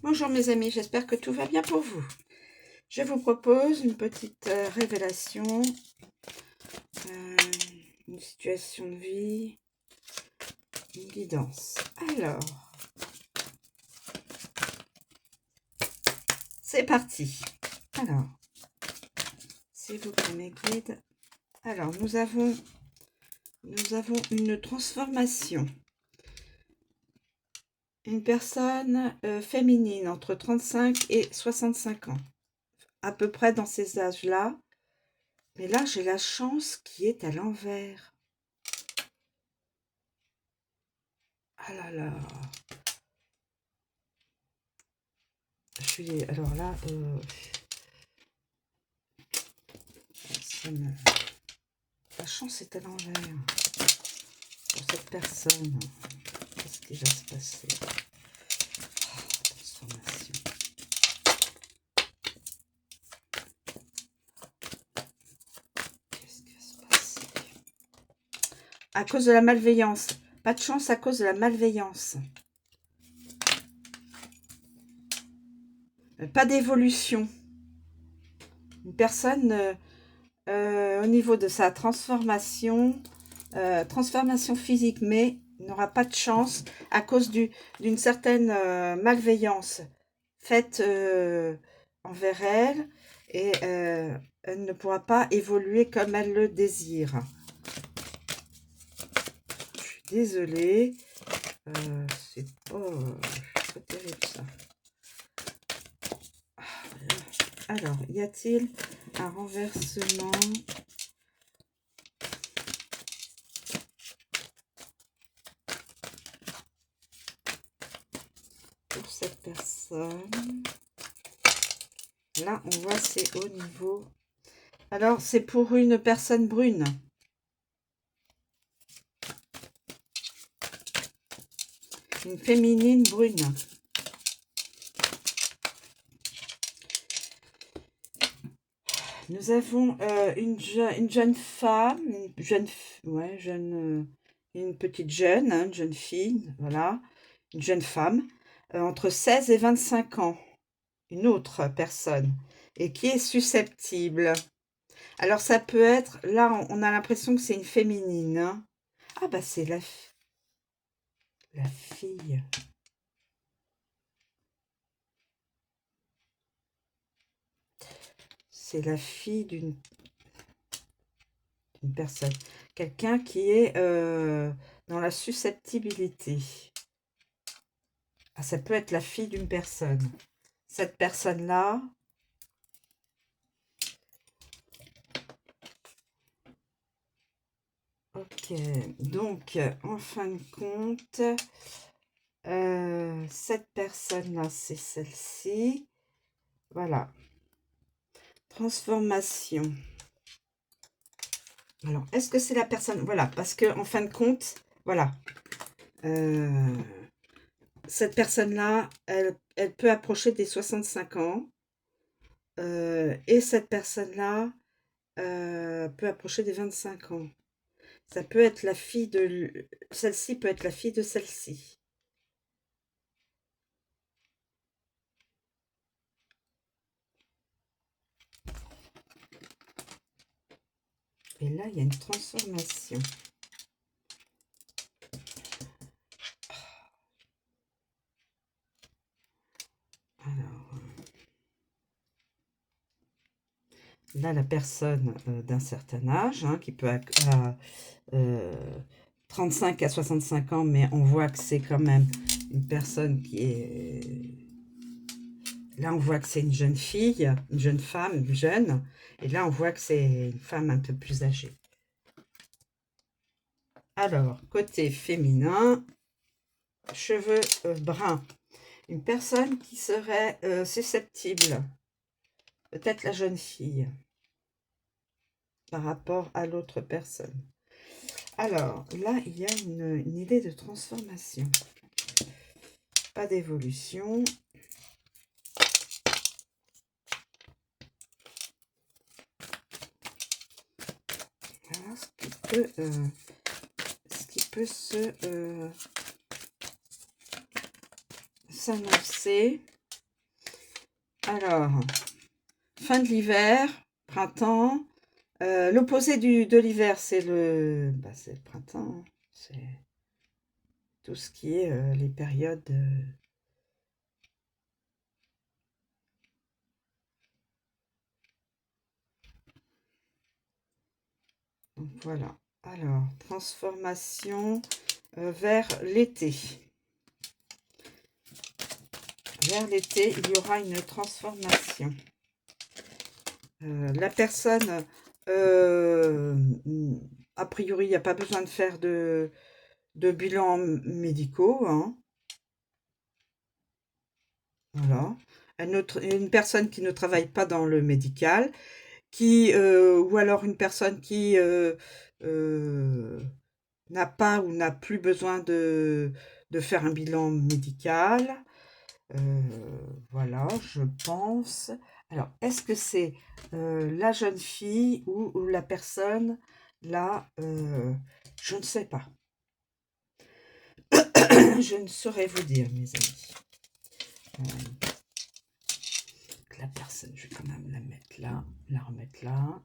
Bonjour mes amis, j'espère que tout va bien pour vous. Je vous propose une petite révélation, euh, une situation de vie, une guidance. Alors, c'est parti. Alors, s'il vous plaît mes guides. Alors, nous avons une transformation. Une personne féminine entre 35 et 65 ans. À peu près dans ces âges-là. Mais là, j'ai la chance qui est à l'envers. Ah là là. Alors là, la chance est à l'envers pour cette personne. Qu'est-ce qui va se passer? Transformation. Qu'est-ce qui va se passer? À cause de la malveillance. Pas de chance à cause de la malveillance. Pas d'évolution. Une personne, au niveau de sa transformation, transformation physique, mais n'aura pas de chance à cause d'une certaine malveillance faite envers elle, et elle ne pourra pas évoluer comme elle le désire. Je suis désolée, c'est pas terrible ça. Alors, y a-t-il un renversement ? Pour cette personne. Là, on voit c'est au niveau. Alors, c'est pour une personne brune. Une féminine brune. Nous avons une jeune femme, une petite jeune, hein, une jeune fille, voilà, une jeune femme, entre 16 et 25 ans, une autre personne, et qui est susceptible. Alors ça peut être, là on a l'impression que c'est une féminine, hein. Ah bah c'est la fille. C'est la fille d'une personne. Quelqu'un qui est dans la susceptibilité. Ah, ça peut être la fille d'une personne. Cette personne-là, ok. Donc, en fin de compte, cette personne-là, c'est celle-ci. Voilà. Transformation. Alors, est-ce que c'est la personne? Voilà, parce que en fin de compte, voilà. Cette personne-là, elle peut approcher des 65 ans. Et cette personne-là peut approcher des 25 ans. Ça peut être la fille de... Celle-ci peut être la fille de celle-ci. Et là, il y a une transformation. Alors, là, la personne d'un certain âge, hein, qui peut avoir 35 à 65 ans, mais on voit que c'est quand même une personne qui est... Là, on voit que c'est une jeune fille, une jeune femme, jeune. Et là, on voit que c'est une femme un peu plus âgée. Alors, côté féminin, cheveux bruns. Une personne qui serait susceptible, peut-être la jeune fille, par rapport à l'autre personne. Alors, là, il y a une idée de transformation. Pas d'évolution. Voilà ce qui peut s'annoncer. Alors, fin de l'hiver, printemps. L'opposé de l'hiver, c'est le printemps. C'est tout ce qui est les périodes. Donc voilà. Alors, transformation vers l'été. Vers l'été, il y aura une transformation. La personne, a priori, il n'y a pas besoin de faire de bilan médicaux, hein. Voilà. Une personne qui ne travaille pas dans le médical, ou alors une personne qui n'a pas ou n'a plus besoin de faire un bilan médical. Voilà, je pense. Alors, est-ce que c'est la jeune fille ou la personne là? Je ne sais pas. Je ne saurais vous dire, mes amis. La personne, je vais quand même la mettre là, la remettre là.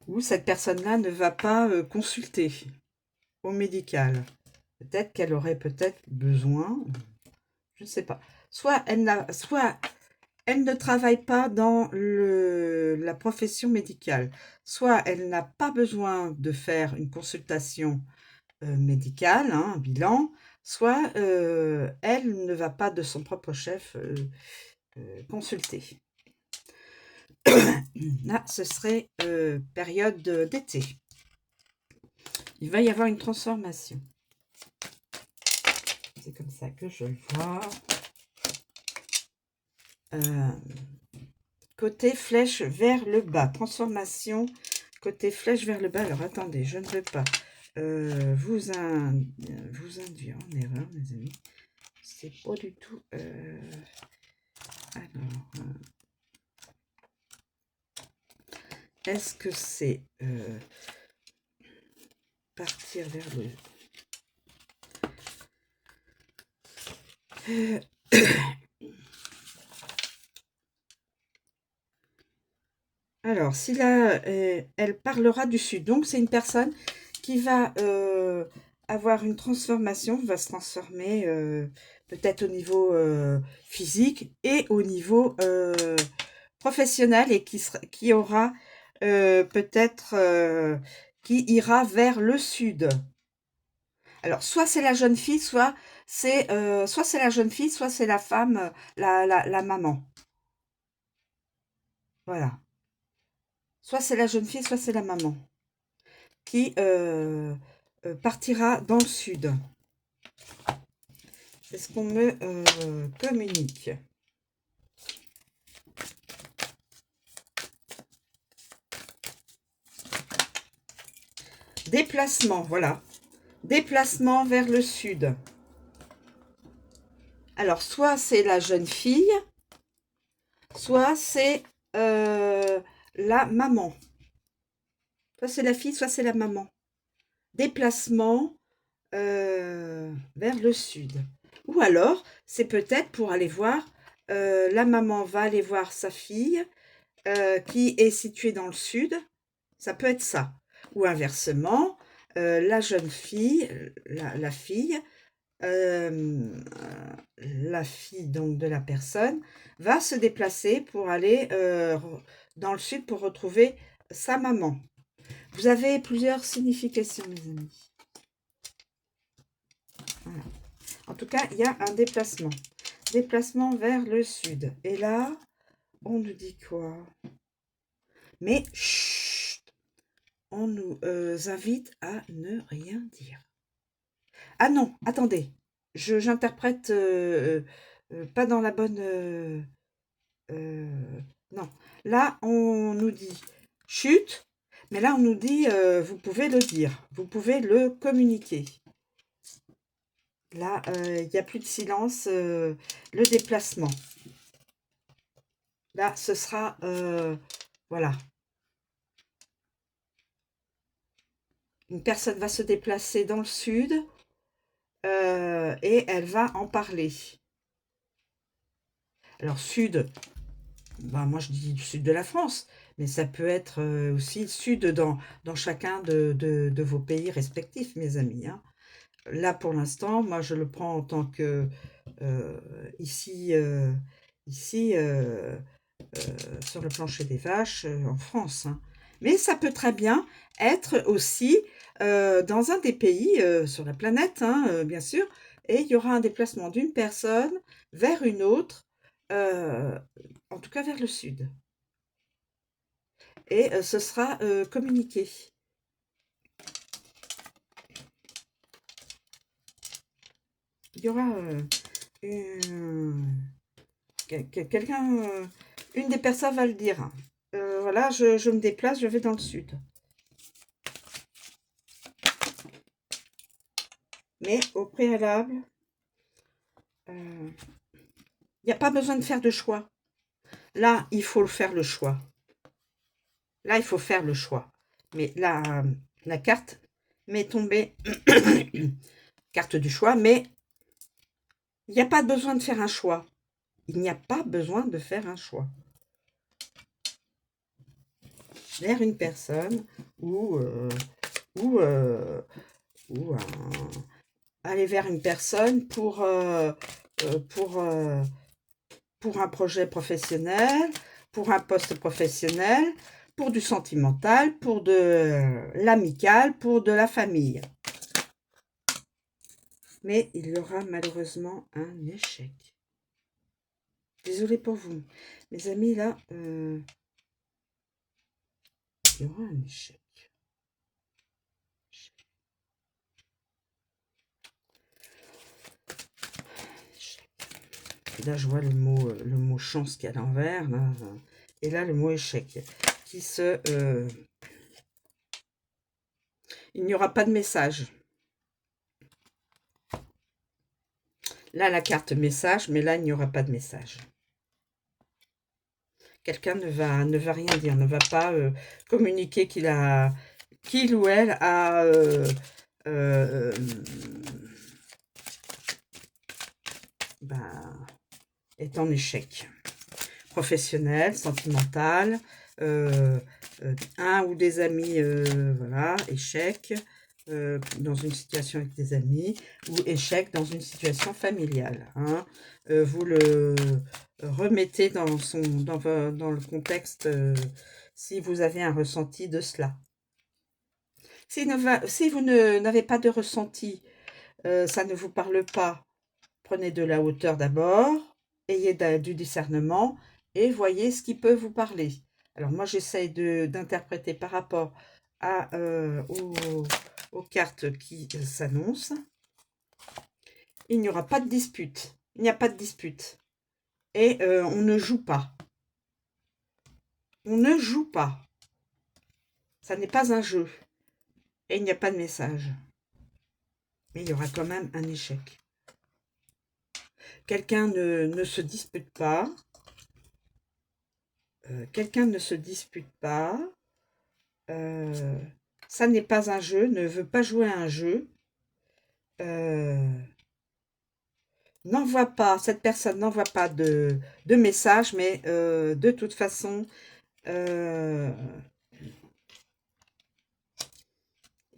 Ou cette personne-là ne va pas consulter au médical. Peut-être qu'elle aurait peut-être besoin, je ne sais pas. Soit elle ne travaille pas dans la profession médicale, soit elle n'a pas besoin de faire une consultation médicale, hein, un bilan, soit elle ne va pas de son propre chef consulter. Là, ce serait période d'été. Il va y avoir une transformation. C'est comme ça que je le vois. Côté flèche vers le bas. Transformation côté flèche vers le bas. Alors, attendez, je ne veux pas vous induire en erreur, mes amis. C'est pas du tout... alors... est-ce que c'est partir vers le... Alors, si là, elle parlera du sud. Donc, c'est une personne qui va avoir une transformation, va se transformer peut-être au niveau physique et au niveau professionnel et qui aura peut-être qui ira vers le sud. Alors, soit c'est la jeune fille, soit c'est la jeune fille, soit c'est la femme, la maman. Voilà. Soit c'est la jeune fille, soit c'est la maman qui partira dans le sud. C'est ce qu'on me communique. Déplacement, voilà. Déplacement vers le sud. Alors, soit c'est la jeune fille, soit c'est la maman. Soit c'est la fille, soit c'est la maman. Déplacement vers le sud. Ou alors, c'est peut-être pour aller voir, la maman va aller voir sa fille qui est située dans le sud. Ça peut être ça. Ou inversement, la jeune fille, la fille, la fille donc de la personne, va se déplacer pour aller dans le sud pour retrouver sa maman. Vous avez plusieurs significations, mes amis. Voilà. En tout cas, il y a un déplacement. Déplacement vers le sud. Et là, on nous dit quoi? Mais, chut, on nous invite à ne rien dire. Ah non, attendez. J'interprète pas dans la bonne... non. Là, on nous dit chut, mais là, on nous dit vous pouvez le dire. Vous pouvez le communiquer. Là, il n'y a plus de silence. Le déplacement. Là, ce sera... voilà. Une personne va se déplacer dans le sud. et elle va en parler. Alors, sud, bah, moi je dis du sud de la France, mais ça peut être aussi sud dans chacun de vos pays respectifs, mes amis, hein. Là, pour l'instant, moi je le prends en tant que euh, ici, ici sur le plancher des vaches en France, hein. Mais ça peut très bien être aussi dans un des pays sur la planète, hein, bien sûr, et il y aura un déplacement d'une personne vers une autre, euh, en tout cas vers le sud. Et ce sera communiqué. Il y aura quelqu'un, une des personnes va le dire. Voilà, je me déplace, je vais dans le sud. Mais au préalable, il n'y a pas besoin de faire de choix. Là, il faut faire le choix. Là, il faut faire le choix. Mais la carte m'est tombée, carte du choix, mais il n'y a pas besoin de faire un choix. Il n'y a pas besoin de faire un choix. Vers une personne ou, ou, euh, ou aller vers une personne euh, pour, euh, pour un projet professionnel, pour un poste professionnel, pour du sentimental, pour de l'amical, pour de la famille. Mais il y aura malheureusement un échec. Désolée pour vous. Mes amis, là, il y aura un échec. Et là, je vois le mot chance qui est à l'envers. Et là, le mot échec. Qui se... il n'y aura pas de message. Là, la carte message, mais là, il n'y aura pas de message. Quelqu'un ne va rien dire, ne va pas communiquer qu'il ou elle euh, ben, est en échec. Professionnel, sentimental, un ou des amis, voilà, échec dans une situation avec des amis, ou échec dans une situation familiale, hein. Vous le remettez dans le contexte si vous avez un ressenti de cela. Si vous n'avez pas de ressenti, ça ne vous parle pas, prenez de la hauteur d'abord, ayez du discernement et voyez ce qui peut vous parler. Alors moi, j'essaye d'interpréter par rapport aux cartes qui s'annoncent. Il n'y aura pas de dispute. Il n'y a pas de dispute. Et on ne joue pas. On ne joue pas. Ça n'est pas un jeu. Et il n'y a pas de message. Mais il y aura quand même un échec. Quelqu'un ne se dispute pas. Quelqu'un ne se dispute pas. Ça n'est pas un jeu, ne veut pas jouer à un jeu. N'envoie pas, cette personne n'envoie pas de message, mais de toute façon, il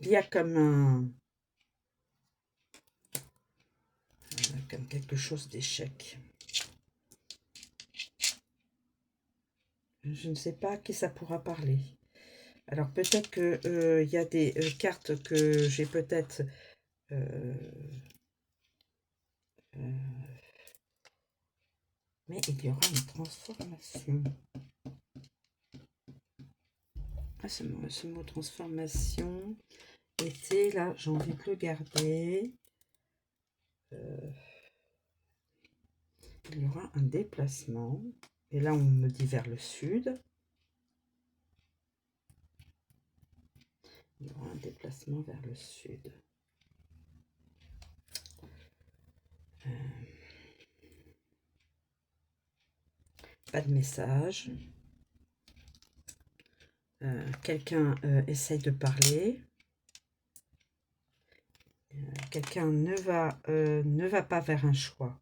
y a comme quelque chose d'échec. Je ne sais pas à qui ça pourra parler. Alors peut-être que il y a des cartes que j'ai peut-être mais il y aura une transformation. Ah, ce mot transformation était là, j'ai envie de le garder. Il y aura un déplacement. Et là, on me dit vers le sud. Il y aura un déplacement vers le sud. Pas de message. Quelqu'un essaye de parler. quelqu'un ne va pas vers un choix.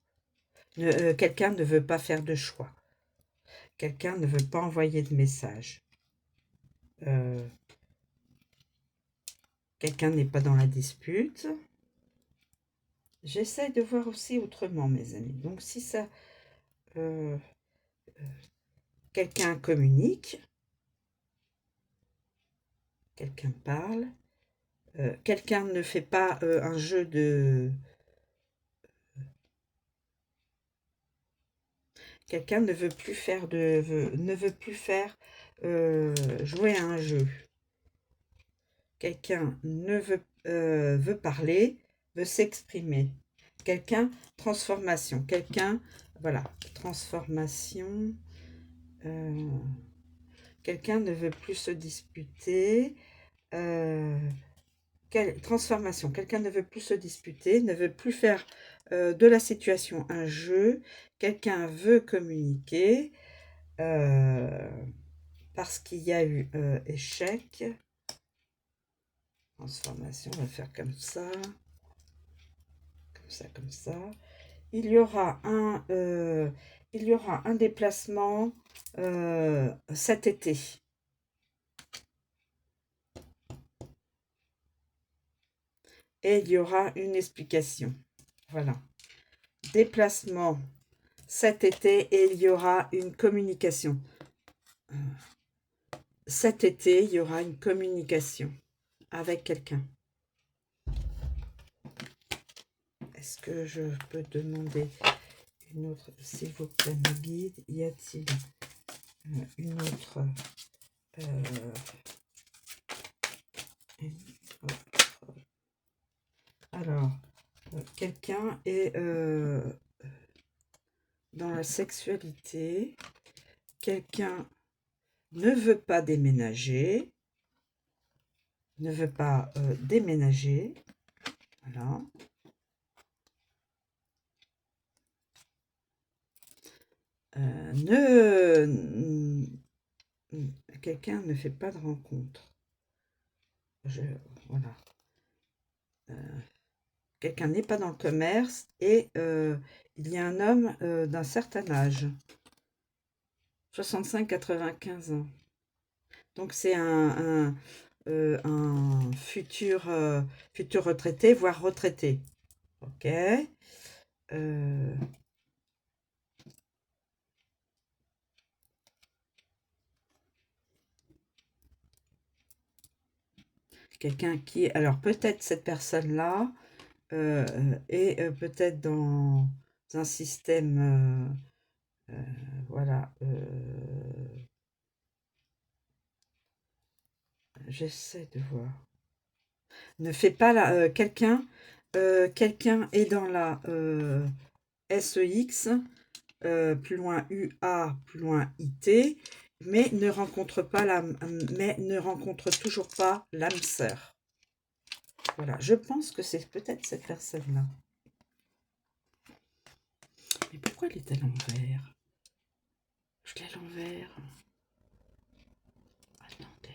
Quelqu'un ne veut pas faire de choix. Quelqu'un ne veut pas envoyer de message. Quelqu'un n'est pas dans la dispute. J'essaie de voir aussi autrement, mes amis. Donc, si ça... quelqu'un communique. Quelqu'un parle. Quelqu'un ne fait pas un jeu de... Quelqu'un ne veut plus faire jouer à un jeu. Quelqu'un ne veut parler, veut s'exprimer. Quelqu'un, transformation. Quelqu'un, voilà, transformation. Quelqu'un ne veut plus se disputer. Transformation. Quelqu'un ne veut plus se disputer, ne veut plus faire de la situation un jeu. Quelqu'un veut communiquer parce qu'il y a eu échec. Transformation, on va faire comme ça. Comme ça, comme ça. Il y aura un déplacement cet été. Et il y aura une explication. Voilà. Déplacement cet été et il y aura une communication. Cet été, il y aura une communication avec quelqu'un. Est-ce que je peux demander une autre, s'il vous plaît, me guide? Y a-t-il une autre, alors, quelqu'un est dans la sexualité, quelqu'un ne veut pas déménager, voilà. Quelqu'un ne fait pas de rencontre. Voilà. Quelqu'un n'est pas dans le commerce et il y a un homme d'un certain âge. 65-95 ans. Donc c'est un futur retraité, voire retraité. Ok. Quelqu'un qui... Alors peut-être cette personne-là est peut-être dans un système... voilà. J'essaie de voir. Ne fait pas la... quelqu'un est dans la SEX, plus loin UA, plus loin IT, mais ne rencontre toujours pas l'âme sœur. Voilà, je pense que c'est peut-être cette personne-là. Mais pourquoi elle est à l'envers? Je l'ai à l'envers.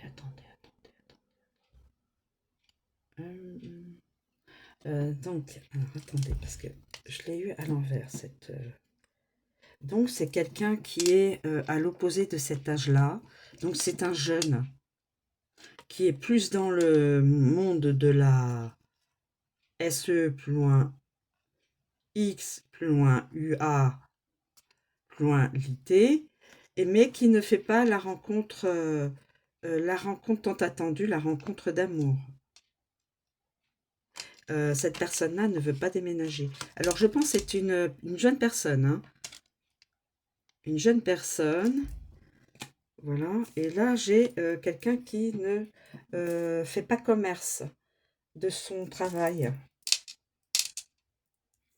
Attendez. Donc, alors, attendez, parce que je l'ai eu à l'envers, cette... Donc, c'est quelqu'un qui est à l'opposé de cet âge-là. Donc, c'est un jeune qui est plus dans le monde de la SE, plus loin X, plus loin UA, plus loin l'IT, mais qui ne fait pas la rencontre tant attendue, la rencontre d'amour. Cette personne-là ne veut pas déménager. Alors, je pense que c'est une jeune personne, hein. Une jeune personne. Voilà. Et là, j'ai quelqu'un qui ne fait pas commerce de son travail.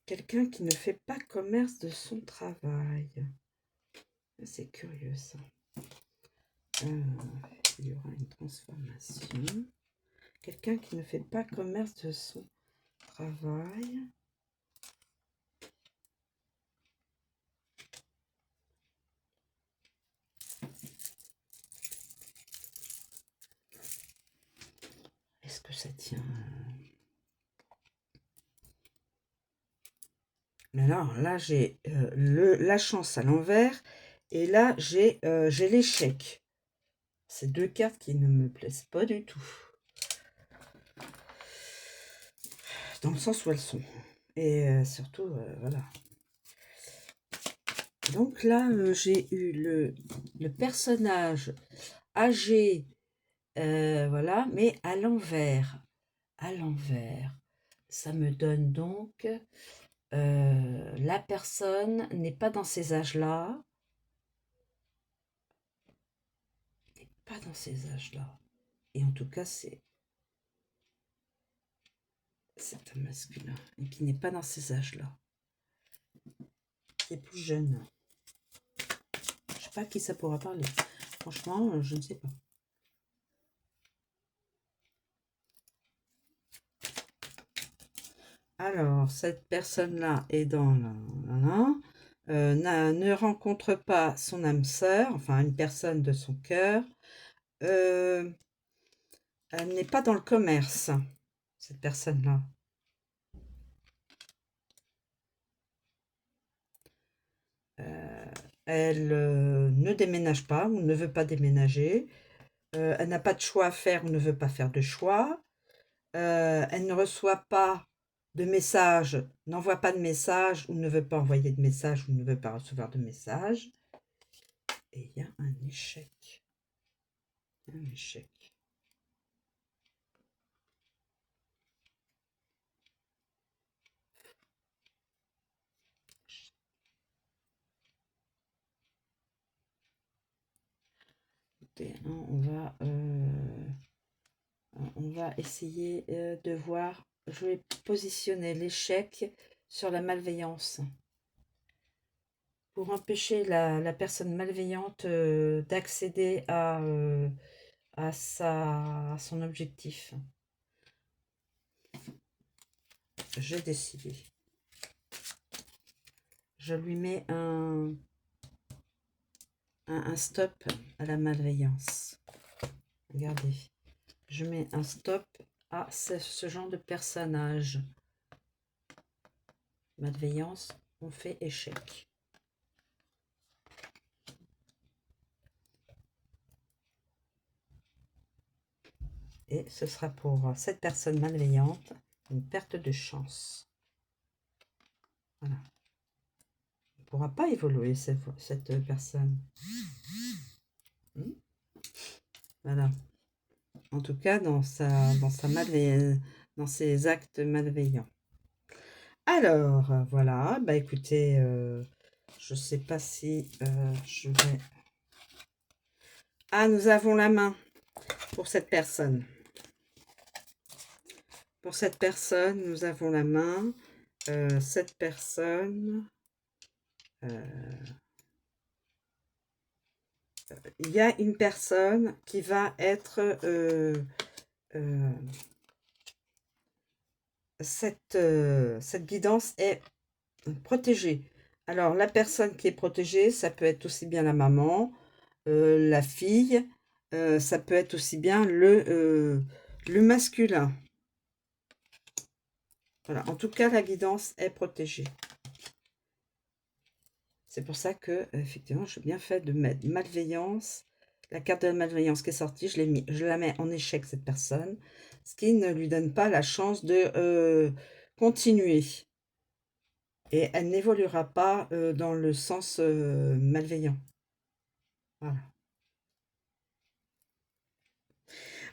Quelqu'un qui ne fait pas commerce de son travail. C'est curieux, ça. Il y aura une transformation. Quelqu'un qui ne fait pas commerce de son travail. Est-ce que ça tient? Mais alors, là, j'ai la chance à l'envers. Et là, j'ai l'échec. Ces deux cartes qui ne me plaisent pas du tout. Dans le sens où elles sont. Et surtout, voilà. Donc là, j'ai eu le personnage âgé, voilà, mais à l'envers. À l'envers. Ça me donne donc, la personne n'est pas dans ces âges-là. N'est pas dans ces âges-là. Et en tout cas, c'est un masculin. Et qui n'est pas dans ces âges-là. Qui est plus jeune. Je sais pas à qui ça pourra parler. Franchement, je ne sais pas. Alors, cette personne-là est dans ne rencontre pas son âme sœur, enfin une personne de son cœur. Elle n'est pas dans le commerce, cette personne-là. Elle ne déménage pas ou ne veut pas déménager. Elle n'a pas de choix à faire ou ne veut pas faire de choix. Elle ne reçoit pas de message, n'envoie pas de message ou ne veut pas envoyer de message ou ne veut pas recevoir de message. Et il y a un échec. Un échec. Écoutez, hein, on va essayer de voir. Je vais positionner l'échec sur la malveillance pour empêcher la personne malveillante d'accéder à son objectif. J'ai décidé. Je lui mets un stop à la malveillance. Regardez. Je mets un stop à ce genre de personnage. Malveillance, on fait échec. Et ce sera pour cette personne malveillante une perte de chance. Voilà. On ne pourra pas évoluer cette personne. Voilà. En tout cas, dans ses actes malveillants. Alors, voilà. Bah écoutez, je ne sais pas si je vais... Ah, nous avons la main pour cette personne. Pour cette personne, nous avons la main. Cette personne... il y a une personne qui va être... cette guidance est protégée. Alors, la personne qui est protégée, ça peut être aussi bien la maman, la fille, ça peut être aussi bien le masculin. Voilà, en tout cas, la guidance est protégée. C'est pour ça que, effectivement, j'ai bien fait de mettre malveillance. La carte de la malveillance qui est sortie, je la mets en échec, cette personne. Ce qui ne lui donne pas la chance de continuer. Et elle n'évoluera pas dans le sens malveillant. Voilà.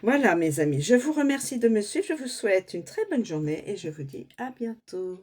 Voilà, mes amis. Je vous remercie de me suivre. Je vous souhaite une très bonne journée et je vous dis à bientôt.